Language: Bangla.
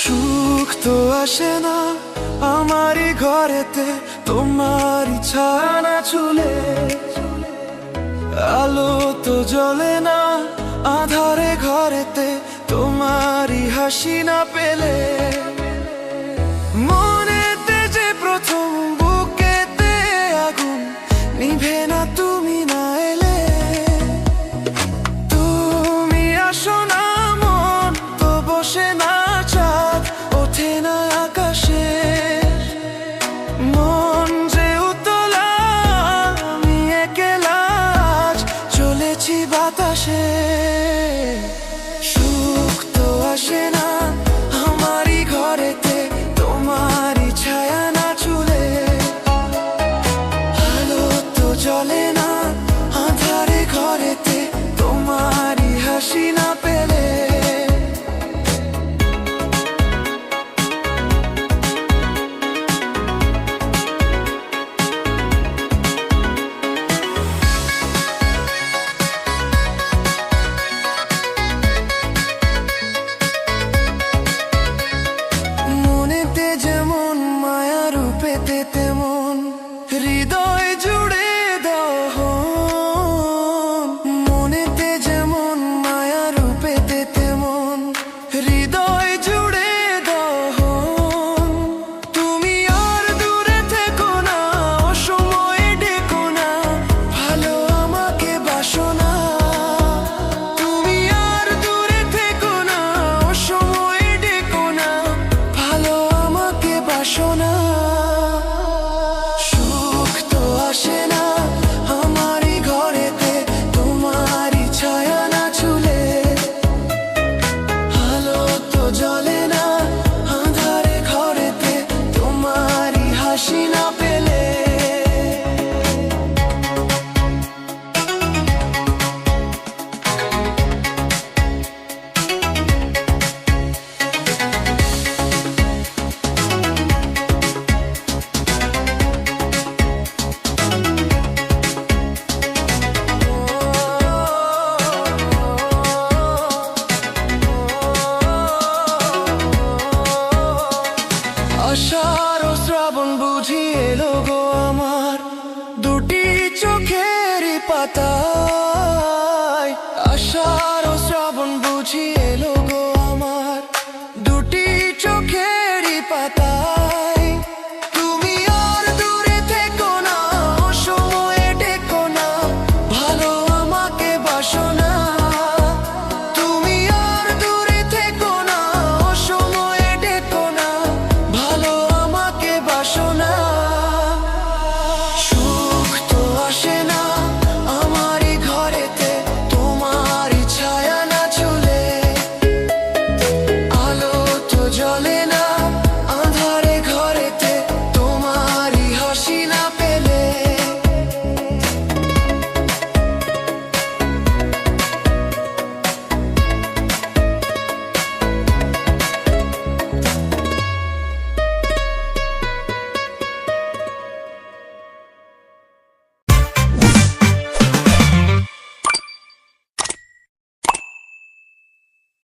সুখ তো আসে না আমারই ঘরেতে, তোমারই ছায়া না ছুলে। আলো তো জ্বলে না আধারে ঘরেতে, তোমারই হাসি না পেলে। মনেতে যে প্রথম বুকেতে আগুন নিভে না তুমি না এলে। তুমি আসো না মন তো বসে না চাঁদ ওঠে না আকাশে। মন যে উতলা আমি একলা আজ চলেছি বাতাসে। সুখ তো আসে না আমারই ঘরেতে, তোমারই ছায়া না চুলে। আলো তো জ্বলে না আঁধারে ঘরেতে, তোমারই হাসি না পেলে। মনেতে যেমন মায়া রূপেতে তেমন হৃদয় জুড়ে দহন। মনেতে যেমন মায়া রূপেতে তেমন হৃদয় জুড়ে দহন। তুমি আর দূরে থেকো না, অসময়ে ডেকো না, ভালো আমাকে বাসো না। তুমি আর দূরে থেকো না, অসময়ে ডেকো না, ভালো আমাকে বাসো না। সুখ তো আসে না আমারই ঘরেতে, তোমারই ছায়া না ছুলে। আলো তো জ্বলে না আঁধারে ঘরেতে, তোমারই হাসি না পেলে। আষাঢ় ও শ্রাবণ বুঝি এলো গো আমার দুটি চোখের পাতায়। আষাঢ় ও শ্রাবণ বুঝি